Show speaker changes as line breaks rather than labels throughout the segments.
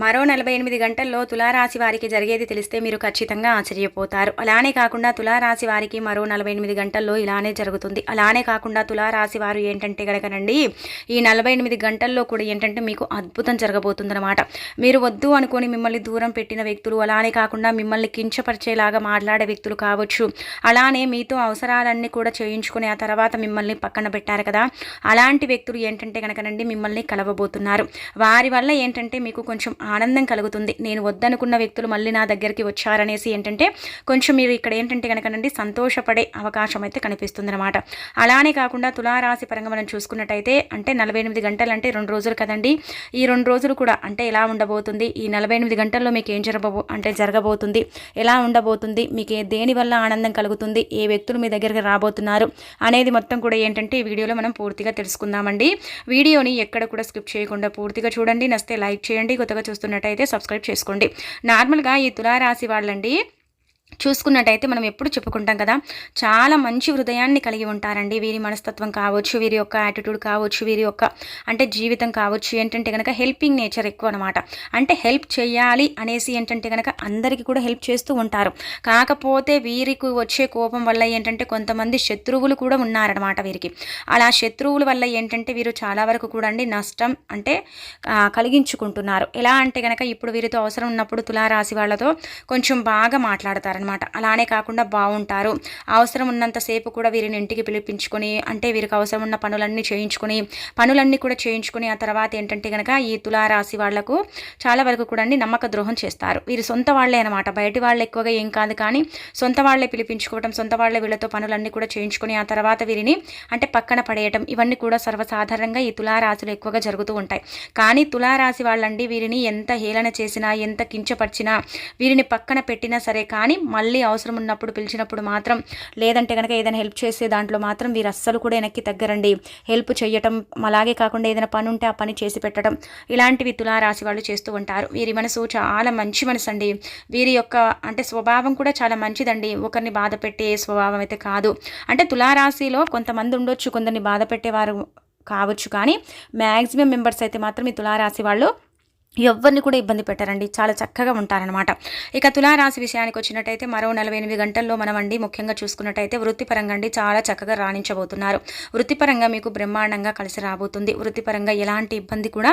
మరో 48 గంటల్లో తులారాశి వారికి జరిగేది తెలిస్తే మీరు ఖచ్చితంగా ఆశ్చర్యపోతారు. అలానే కాకుండా తులారాశి వారికి మరో 48 గంటల్లో ఇలానే జరుగుతుంది. అలానే కాకుండా తులారాశి వారు ఏంటంటే గనకనండి, ఈ 48 గంటల్లో కూడా ఏంటంటే మీకు అద్భుతం జరగబోతుందన్నమాట. మీరు వద్దు అనుకొని మిమ్మల్ని దూరం పెట్టిన వ్యక్తులు, అలానే కాకుండా మిమ్మల్ని కించపరిచేలాగా మాట్లాడే వ్యక్తులు కావచ్చు, అలానే మీతో అవసరాలన్నీ కూడా చేయించుకుని ఆ తర్వాత మిమ్మల్ని పక్కన పెట్టారు కదా, అలాంటి వ్యక్తులు ఏంటంటే గనకనండి మిమ్మల్ని కలవబోతున్నారు. వారి వల్ల ఏంటంటే మీకు కొంచెం ఆనందం కలుగుతుంది. నేను వద్దనుకున్న వ్యక్తులు మళ్ళీ నా దగ్గరికి వచ్చారనేసి ఏంటంటే కొంచెం మీరు ఇక్కడ ఏంటంటే కనుకనండి సంతోషపడే అవకాశం అయితే కనిపిస్తుంది అనమాట. అలానే కాకుండా తులారాశి పరంగా మనం చూసుకున్నట్టయితే అంటే 48 గంటలు అంటే 2 రోజులు కదండి. ఈ 2 రోజులు కూడా అంటే ఎలా ఉండబోతుంది, ఈ 48 గంటల్లో మీకు ఏం జరగబోతుంది, ఎలా ఉండబోతుంది, మీకు దేని వల్ల ఆనందం కలుగుతుంది, ఏ వ్యక్తులు మీ దగ్గరికి రాబోతున్నారు అనేది మొత్తం కూడా ఏంటంటే ఈ వీడియోలో మనం పూర్తిగా తెలుసుకుందామండి. వీడియోని ఎక్కడ కూడా స్కిప్ చేయకుండా పూర్తిగా చూడండి. నచ్చితే లైక్ చేయండి, కొత్తగా చూస్తున్నట్టయితే సబ్స్క్రైబ్ చేసుకోండి. నార్మల్గా ఈ తులారాశి వాళ్ళండి చూసుకున్నట్టయితే మనం ఎప్పుడు చెప్పుకుంటాం కదా, చాలా మంచి హృదయాన్ని కలిగి ఉంటారండి. వీరి మనస్తత్వం కావచ్చు, వీరి యొక్క యాటిట్యూడ్ కావచ్చు, వీరి యొక్క అంటే జీవితం కావచ్చు, ఏంటంటే కనుక హెల్పింగ్ నేచర్ ఎక్కువ అనమాట. అంటే హెల్ప్ చేయాలి అనేసి ఏంటంటే కనుక అందరికీ కూడా హెల్ప్ చేస్తూ ఉంటారు. కాకపోతే వీరికి వచ్చే కోపం వల్ల ఏంటంటే కొంతమంది శత్రువులు కూడా ఉన్నారనమాట వీరికి. అలా శత్రువుల వల్ల ఏంటంటే వీరు చాలా వరకు కూడా అండి నష్టం అంటే కలిగించుకుంటున్నారు. ఎలా అంటే కనుక ఇప్పుడు వీరితో అవసరం ఉన్నప్పుడు తులారాశి వాళ్ళతో కొంచెం బాగా మాట్లాడతారు. అలానే కాకుండా బాగుంటారు. అవసరం ఉన్నంతసేపు కూడా వీరిని ఇంటికి పిలిపించుకొని అంటే వీరికి అవసరం ఉన్న పనులన్నీ చేయించుకొని ఆ తర్వాత ఏంటంటే కనుక ఈ తులారాశి వాళ్లకు చాలా వరకు కూడా నమ్మక ద్రోహం చేస్తారు. వీరు సొంత వాళ్లే అనమాట. బయటి వాళ్ళు ఎక్కువగా ఏం కాదు, కానీ సొంత వాళ్లే పిలిపించుకోవటం, సొంత వాళ్లే వీళ్ళతో పనులన్నీ కూడా చేయించుకొని ఆ తర్వాత వీరిని అంటే పక్కన పడేయటం, ఇవన్నీ కూడా సర్వసాధారణంగా ఈ తులారాశులు ఎక్కువగా జరుగుతూ ఉంటాయి. కానీ తులారాశి వాళ్ళండి వీరిని ఎంత హేళన చేసినా, ఎంత కించపరిచినా, వీరిని పక్కన పెట్టినా సరే కానీ మళ్ళీ అవసరం ఉన్నప్పుడు పిలిచినప్పుడు మాత్రం, లేదంటే కనుక ఏదైనా హెల్ప్ చేసే దాంట్లో మాత్రం వీరు అస్సలు కూడా వెనక్కి తగ్గరండి. హెల్ప్ చేయటం, అలాగే కాకుండా ఏదైనా పని ఉంటే ఆ పని చేసి పెట్టడం, ఇలాంటివి తులారాశి వాళ్ళు చేస్తూ ఉంటారు. వీరి మనసు చాలా మంచి మనసు అండి. వీరి యొక్క అంటే స్వభావం కూడా చాలా మంచిదండి. ఒకరిని బాధ పెట్టే స్వభావం అయితే కాదు. అంటే తులారాశిలో కొంతమంది ఉండొచ్చు, కొందరిని బాధ పెట్టేవారు కావచ్చు, కానీ మ్యాక్సిమం మెంబర్స్ అయితే మాత్రం ఈ తులారాశి వాళ్ళు ఎవరిని కూడా ఇబ్బంది పెట్టారండి. చాలా చక్కగా ఉంటారనమాట. ఇక తులారాశి విషయానికి వచ్చినట్టయితే మరో 48 గంటల్లో మనం అండి ముఖ్యంగా చూసుకున్నట్టయితే వృత్తిపరంగా అండి చాలా చక్కగా రాణించబోతున్నారు. వృత్తిపరంగా మీకు బ్రహ్మాండంగా కలిసి రాబోతుంది. వృత్తిపరంగా ఎలాంటి ఇబ్బంది కూడా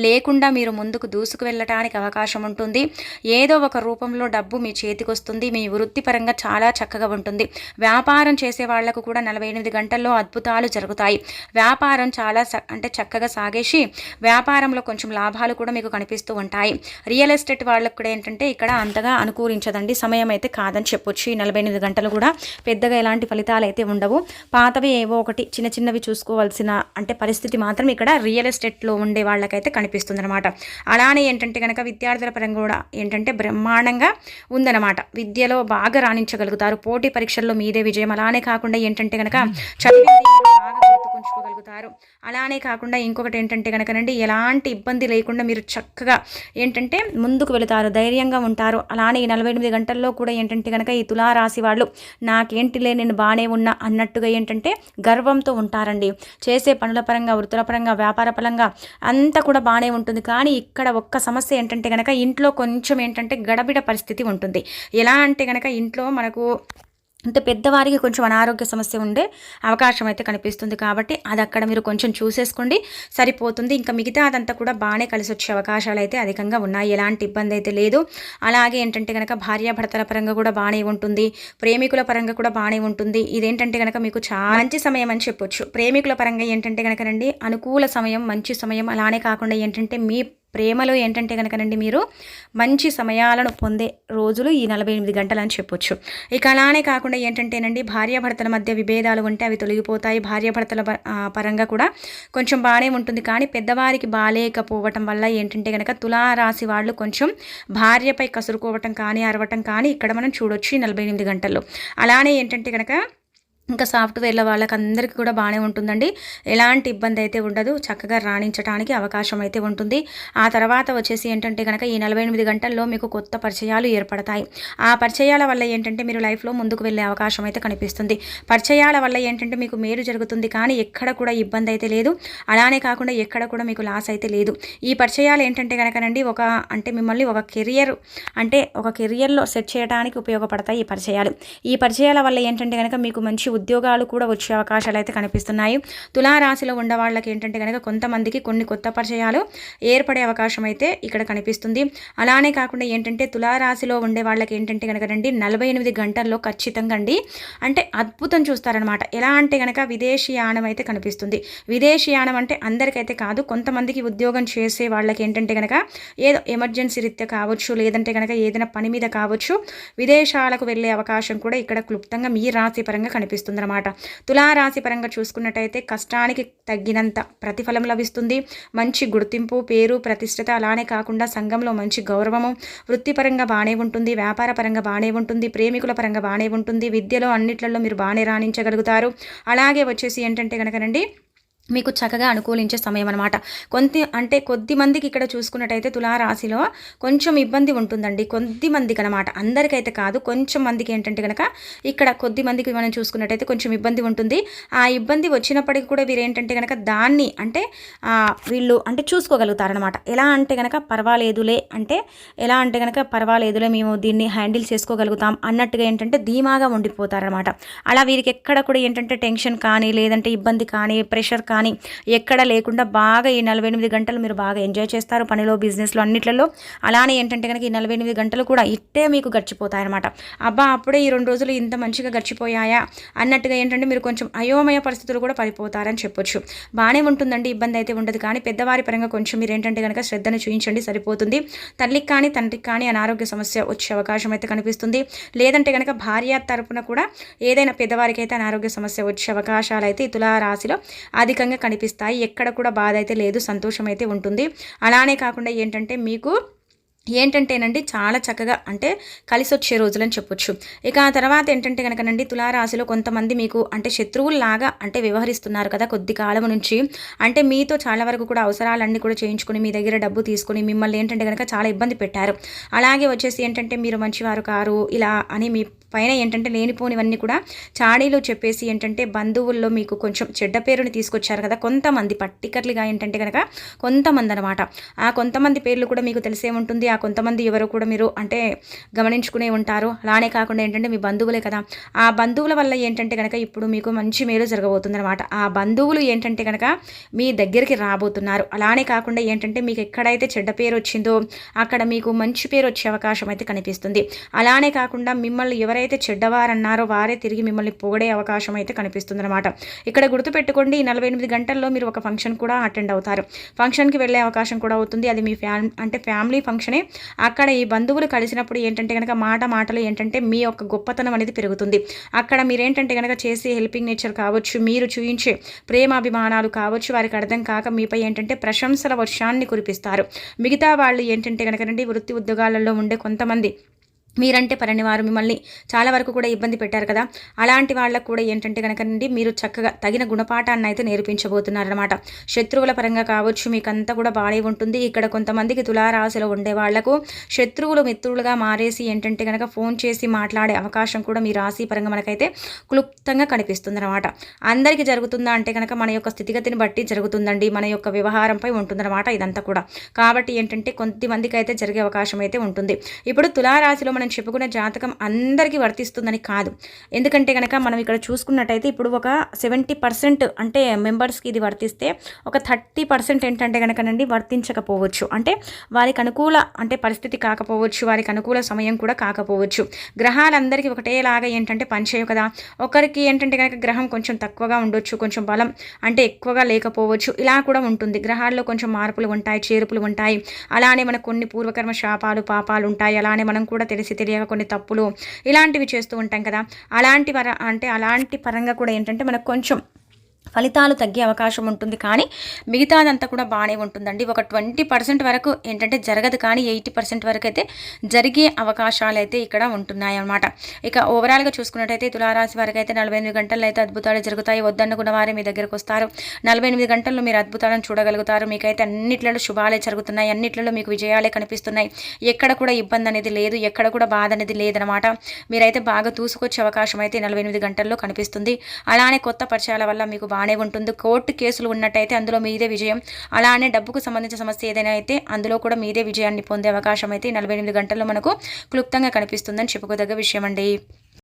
లేకుండా మీరు ముందుకు దూసుకు వెళ్ళటానికి అవకాశం ఉంటుంది. ఏదో ఒక రూపంలో డబ్బు మీ చేతికి వస్తుంది. మీ వృత్తిపరంగా చాలా చక్కగా ఉంటుంది. వ్యాపారం చేసే వాళ్లకు కూడా 48 గంటల్లో అద్భుతాలు జరుగుతాయి. వ్యాపారం చాలా అంటే చక్కగా సాగేసి వ్యాపారంలో కొంచెం లాభాలు కూడా మీకు కనిపిస్తూ ఉంటాయి. రియల్ ఎస్టేట్ వాళ్ళకు కూడా ఏంటంటే ఇక్కడ అంతగా అనుకూలించదండి. సమయం అయితే కాదని చెప్పొచ్చు. ఈ 48 గంటలు కూడా పెద్దగా ఎలాంటి ఫలితాలు అయితే ఉండవు. పాతవి ఏవో ఒకటి చిన్న చిన్నవి చూసుకోవాల్సిన అంటే పరిస్థితి మాత్రం ఇక్కడ రియల్ ఎస్టేట్లో ఉండే వాళ్ళకైతే కనిపిస్తుంది అనమాట. అలానే ఏంటంటే కనుక విద్యార్థుల పరంగా కూడా ఏంటంటే బ్రహ్మాండంగా ఉందన్నమాట. విద్యలో బాగా రాణించగలుగుతారు. పోటీ పరీక్షల్లో మీదే విజయం. అలానే కాకుండా ఏంటంటే కనుక చదివింది బాగా గుర్తుకుంచుకోగలుగుతారు. అలానే కాకుండా ఇంకొకటి ఏంటంటే కనుకనండి ఎలాంటి ఇబ్బంది లేకుండా మీరు చక్కగా ఏంటంటే ముందుకు వెళుతారు, ధైర్యంగా ఉంటారు. అలానే ఈ 48 గంటల్లో కూడా ఏంటంటే కనుక ఈ తులారాశి వాళ్ళు నాకేంటిలే నేను బాగానే ఉన్నా అన్నట్టుగా ఏంటంటే గర్వంతో ఉంటారండి. చేసే పనుల పరంగా, వృత్తుల పరంగా, వ్యాపార పరంగా అంతా కూడా బాగానే ఉంటుంది. కానీ ఇక్కడ ఒక్క సమస్య ఏంటంటే కనుక ఇంట్లో కొంచెం ఏంటంటే గడబిడ పరిస్థితి ఉంటుంది. ఎలా అంటే కనుక ఇంట్లో మనకు అంటే పెద్దవారికి కొంచెం అనారోగ్య సమస్య ఉండే అవకాశం అయితే కనిపిస్తుంది. కాబట్టి అది అక్కడ మీరు కొంచెం చూసేసుకోండి, సరిపోతుంది. ఇంకా మిగతా అదంతా కూడా బాగానే కలిసి వచ్చే అవకాశాలు అయితే అధికంగా ఉన్నాయి. ఎలాంటి ఇబ్బంది అయితే లేదు. అలాగే ఏంటంటే కనుక భార్యాభర్తల పరంగా కూడా బాగానే ఉంటుంది. ప్రేమికుల పరంగా కూడా బాగానే ఉంటుంది. ఇదేంటంటే కనుక మీకు చాలా మంచి సమయం అని చెప్పొచ్చు. ప్రేమికుల పరంగా ఏంటంటే కనుక రండి అనుకూల సమయం, మంచి సమయం. అలానే కాకుండా ఏంటంటే మీ ప్రేమలో ఏంటంటే కనుకనండి మీరు మంచి సమయాలను పొందే రోజులు ఈ 48 గంటలు అని చెప్పొచ్చు. ఇక అలానే కాకుండా ఏంటంటేనండి భార్యాభర్తల మధ్య విభేదాలు ఉంటే అవి తొలగిపోతాయి. భార్యాభర్తల పరంగా కూడా కొంచెం బాగానే ఉంటుంది. కానీ పెద్దవారికి బాగాలేకపోవటం వల్ల ఏంటంటే కనుక తులారాశి వాళ్ళు కొంచెం భార్యపై కసురుకోవటం కానీ, అరవటం కానీ ఇక్కడ మనం చూడొచ్చు ఈ 48 గంటల్లో. అలానే ఏంటంటే కనుక ఇంకా సాఫ్ట్వేర్ల వాళ్ళకందరికీ కూడా బాగానే ఉంటుందండి. ఎలాంటి ఇబ్బంది అయితే ఉండదు. చక్కగా రాణించడానికి అవకాశం అయితే ఉంటుంది. ఆ తర్వాత వచ్చేసి ఏంటంటే గనక ఈ 48 గంటల్లో మీకు కొత్త పరిచయాలు ఏర్పడతాయి. ఆ పరిచయాల వల్ల ఏంటంటే మీరు లైఫ్‌లో ముందుకు వెళ్ళే అవకాశం అయితే కనిపిస్తుంది. పరిచయాల వల్ల ఏంటంటే మీకు మేలు జరుగుతుంది. కానీ ఎక్కడ కూడా ఇబ్బంది అయితే లేదు. అలానే కాకుండా ఎక్కడ కూడా మీకు లాస్ అయితే లేదు. ఈ పరిచయాలు ఏంటంటే గనకనండి అంటే మిమ్మల్ని ఒక కెరియర్‌లో సెట్ చేయడానికి ఉపయోగపడతాయి ఈ పరిచయాలు. ఈ పరిచయాల వల్ల ఏంటంటే గనక మీకు మంచి ఉద్యోగాలు కూడా వచ్చే అవకాశాలు అయితే కనిపిస్తున్నాయి. తులారాశిలో ఉన్న వాళ్ళకి ఏంటంటే కనుక కొంతమందికి కొన్ని కొత్త పరిచయాలు ఏర్పడే అవకాశం అయితే ఇక్కడ కనిపిస్తుంది. అలానే కాకుండా ఏంటంటే తులారాశిలో ఉండే వాళ్ళకి ఏంటంటే కనుక రండి 48 గంటల్లో ఖచ్చితంగా అండి అంటే అద్భుతం చూస్తారనమాట. ఎలా అంటే కనుక విదేశీయానం అయితే కనిపిస్తుంది. విదేశీయానం అంటే అందరికైతే కాదు, కొంతమందికి ఉద్యోగం చేసే వాళ్ళకి ఏంటంటే కనుక ఏదో ఎమర్జెన్సీ రీత్యా కావచ్చు, లేదంటే కనుక ఏదైనా పని మీద కావచ్చు, విదేశాలకు వెళ్ళే అవకాశం కూడా ఇక్కడ క్లుప్తంగా మీ రాశి పరంగా కనిపిస్తుంది అనమాట. తులారాశి పరంగా చూసుకున్నట్టయితే కష్టానికి తగ్గినంత ప్రతిఫలం లభిస్తుంది. మంచి గుర్తింపు, పేరు, ప్రతిష్టత, అలానే కాకుండా సంఘంలో మంచి గౌరవము, వృత్తిపరంగా బాగానే ఉంటుంది, వ్యాపార పరంగా బాగానే ఉంటుంది, ప్రేమికుల పరంగా బాగానే ఉంటుంది, విద్యలో అన్నిట్లలో మీరు బాగానే రాణించగలుగుతారు. అలాగే వచ్చేసి ఏంటంటే కనుకనండి మీకు చక్కగా అనుకూలించే సమయం అనమాట. కొద్ది మందికి ఇక్కడ చూసుకున్నట్టయితే తులారాశిలో కొంచెం ఇబ్బంది ఉంటుందండి. కొద్ది మందికి అనమాట, అందరికైతే కాదు, కొంచెం మందికి ఏంటంటే కనుక ఇక్కడ కొద్ది మందికి మనం చూసుకున్నట్టయితే కొంచెం ఇబ్బంది ఉంటుంది. ఆ ఇబ్బంది వచ్చినప్పటికీ కూడా వీరు ఏంటంటే కనుక దాన్ని వీళ్ళు చూసుకోగలుగుతారనమాట. ఎలా అంటే కనుక పర్వాలేదులే మేము దీన్ని హ్యాండిల్ చేసుకోగలుగుతాం అన్నట్టుగా ఏంటంటే ధీమాగా ఉండిపోతారనమాట. అలా వీరికి ఎక్కడ కూడా ఏంటంటే టెన్షన్ కానీ, లేదంటే ఇబ్బంది కానీ, ప్రెషర్ కానీ ఎక్కడ లేకుండా బాగా ఈ 48 గంటలు మీరు బాగా ఎంజాయ్ చేస్తారు పనిలో, బిజినెస్లో, అన్నిట్లలో. అలానే ఏంటంటే కనుక ఈ 48 గంటలు కూడా ఇట్టే మీకు గడిచిపోతాయన్నమాట. అబ్బా అప్పుడే ఈ 2 రోజులు ఇంత మంచిగా గడిచిపోయాయా అన్నట్టుగా ఏంటంటే మీరు కొంచెం అయోమయ పరిస్థితులు కూడా పడిపోతారని చెప్పొచ్చు. బాగానే ఉంటుందండి, ఇబ్బంది అయితే ఉండదు. కానీ పెద్దవారి పరంగా కొంచెం మీరు ఏంటంటే కనుక శ్రద్ధను చూపించండి, సరిపోతుంది. తల్లికి కానీ తండ్రికి కానీ అనారోగ్య సమస్య వచ్చే అవకాశం అయితే కనిపిస్తుంది. లేదంటే కనుక భార్య తరపున కూడా ఏదైనా పెద్దవారికి అయితే అనారోగ్య సమస్య వచ్చే అవకాశాలు అయితే ఈ తులారాశిలో అధికంగా కనిపిస్తాయి. ఎక్కడ కూడా బాధ అయితే లేదు, సంతోషం అయితే ఉంటుంది. అలానే కాకుండా ఏంటంటే మీకు ఏంటంటేనండి చాలా చక్కగా కలిసి వచ్చే రోజులని చెప్పొచ్చు. ఇక ఆ తర్వాత ఏంటంటే కనుకనండి తులారాశిలో కొంతమంది మీకు శత్రువుల్లాగా వ్యవహరిస్తున్నారు కదా కొద్ది కాలం నుంచి. మీతో చాలా వరకు కూడా అవసరాలన్నీ కూడా చేయించుకొని మీ దగ్గర డబ్బు తీసుకొని మిమ్మల్ని ఏంటంటే కనుక చాలా ఇబ్బంది పెట్టారు. అలాగే వచ్చేసి ఏంటంటే మీరు మంచివారు కారు ఇలా అని మీ పైన ఏంటంటే లేనిపోనివన్నీ కూడా చాడీలు చెప్పేసి ఏంటంటే బంధువుల్లో మీకు కొంచెం చెడ్డ పేరుని తీసుకొచ్చారు కదా కొంతమంది, పర్టికులర్గా ఏంటంటే కనుక కొంతమంది అనమాట. ఆ కొంతమంది పేర్లు కూడా మీకు తెలిసే ఉంటుంది. ఆ కొంతమంది ఎవరో కూడా మీరు గమనించుకునే ఉంటారు. అలానే కాకుండా ఏంటంటే మీ బంధువులే కదా, ఆ బంధువుల వల్ల ఏంటంటే కనుక ఇప్పుడు మీకు మంచి మేలు జరగబోతుంది అనమాట. ఆ బంధువులు ఏంటంటే కనుక మీ దగ్గరికి రాబోతున్నారు. అలానే కాకుండా ఏంటంటే మీకు ఎక్కడైతే చెడ్డ పేరు వచ్చిందో అక్కడ మీకు మంచి పేరు వచ్చే అవకాశం అయితే కనిపిస్తుంది. అలానే కాకుండా మిమ్మల్ని ఎవరైతే చెడ్డవారన్నారో వారే తిరిగి మిమ్మల్ని పొగడే అవకాశం అయితే కనిపిస్తుంది అనమాట. ఇక్కడ గుర్తుపెట్టుకోండి, 48 గంటల్లో మీరు ఒక ఫంక్షన్ కూడా అటెండ్ అవుతారు. ఫంక్షన్కి వెళ్ళే అవకాశం కూడా అవుతుంది. అది మీ ఫ్యామిలీ ఫంక్షనే. అక్కడ ఈ బంధువులు కలిసినప్పుడు ఏంటంటే కనుక మాటలు ఏంటంటే మీ యొక్క గొప్పతనం అనేది పెరుగుతుంది. అక్కడ మీరేంటంటే కనుక చేసే హెల్పింగ్ నేచర్ కావచ్చు, మీరు చూయించే ప్రేమాభిమానాలు కావచ్చు, వారికి అర్థం కాక మీపై ఏంటంటే ప్రశంసల వర్షాన్ని కురిపిస్తారు. మిగతా వాళ్ళు ఏంటంటే కనుక వృత్తి ఉద్యోగాలలో ఉండే కొంతమంది మీరంటే పరని వారు మిమ్మల్ని చాలా వరకు కూడా ఇబ్బంది పెట్టారు కదా, అలాంటి వాళ్ళకు కూడా ఏంటంటే కనుక మీరు చక్కగా తగిన గుణపాఠాన్ని అయితే నేర్పించబోతున్నారనమాట. శత్రువుల పరంగా కావచ్చు మీకంతా కూడా బాగానే ఉంటుంది. ఇక్కడ కొంతమందికి తులారాశిలో ఉండే వాళ్లకు శత్రువులు మిత్రులుగా మారేసి ఏంటంటే కనుక ఫోన్ చేసి మాట్లాడే అవకాశం కూడా మీ రాశి పరంగా మనకైతే క్లుప్తంగా కనిపిస్తుంది అనమాట. అందరికీ జరుగుతుందా అంటే కనుక మన యొక్క స్థితిగతిని బట్టి జరుగుతుందండి, మన యొక్క వ్యవహారంపై ఉంటుందన్నమాట ఇదంతా కూడా. కాబట్టి ఏంటంటే కొంతమందికి అయితే జరిగే అవకాశం అయితే ఉంటుంది. ఇప్పుడు తులారాశిలో మనం చెప్పుకున్న జాతకం అందరికీ వర్తిస్తుందని కాదు. ఎందుకంటే కనుక మనం ఇక్కడ చూసుకున్నట్టయితే ఇప్పుడు ఒక 70% మెంబర్స్కి ఇది వర్తిస్తే ఒక 30% ఏంటంటే కనుకనండి వర్తించకపోవచ్చు. వారికి అనుకూల పరిస్థితి కాకపోవచ్చు, వారికి అనుకూల సమయం కూడా కాకపోవచ్చు. గ్రహాలందరికీ ఒకటేలాగా ఏంటంటే పనిచేయవు కదా. ఒకరికి ఏంటంటే కనుక గ్రహం కొంచెం తక్కువగా ఉండొచ్చు, కొంచెం బలం ఎక్కువగా లేకపోవచ్చు, ఇలా కూడా ఉంటుంది. గ్రహాల్లో కొంచెం మార్పులు ఉంటాయి, చేర్పులు ఉంటాయి. అలానే మనకు కొన్ని పూర్వకర్మ శాపాలు పాపాలు ఉంటాయి. అలానే మనం కూడా తెలియక కొన్ని తప్పులు ఇలాంటివి చేస్తూ ఉంటాం కదా. అలాంటి పరంగా కూడా ఏంటంటే మనకు కొంచెం ఫలితాలు తగ్గే అవకాశం ఉంటుంది. కానీ మిగతాదంతా కూడా బాగానే ఉంటుందండి. ఒక 20% వరకు ఏంటంటే జరగదు, కానీ 80% వరకు అయితే జరిగే అవకాశాలు అయితే ఇక్కడ ఉంటున్నాయన్నమాట. ఇక ఓవరాల్గా చూసుకున్నట్టయితే తులారాశి వారికి అయితే 48 గంటల్లో అయితే అద్భుతాలు జరుగుతాయి. వద్దనుకున్న వారే మీ దగ్గరకు వస్తారు. 48 గంటల్లో మీరు అద్భుతాలను చూడగలుగుతారు. మీకైతే అన్నిట్లలో శుభాలే జరుగుతున్నాయి. అన్నిట్లలో మీకు విజయాలే కనిపిస్తున్నాయి. ఎక్కడ కూడా ఇబ్బంది అనేది లేదు, ఎక్కడ కూడా బాధ అనేది లేదనమాట. మీరైతే బాగా దూసుకొచ్చే అవకాశం అయితే 48 గంటల్లో కనిపిస్తుంది. అలానే కొత్త పరిచయాల వల్ల మీకు బాగానే ఉంటుంది. కోర్టు కేసులు ఉన్నట్టయితే అందులో మీదే విజయం. అలానే డబ్బుకు సంబంధించిన సమస్య ఏదైనా అయితే అందులో కూడా మీదే విజయాన్ని పొందే అవకాశం అయితే 48 గంటల్లో మనకు క్లుప్తంగా కనిపిస్తుందని చెప్పుకోదగ్గ విషయం అండి.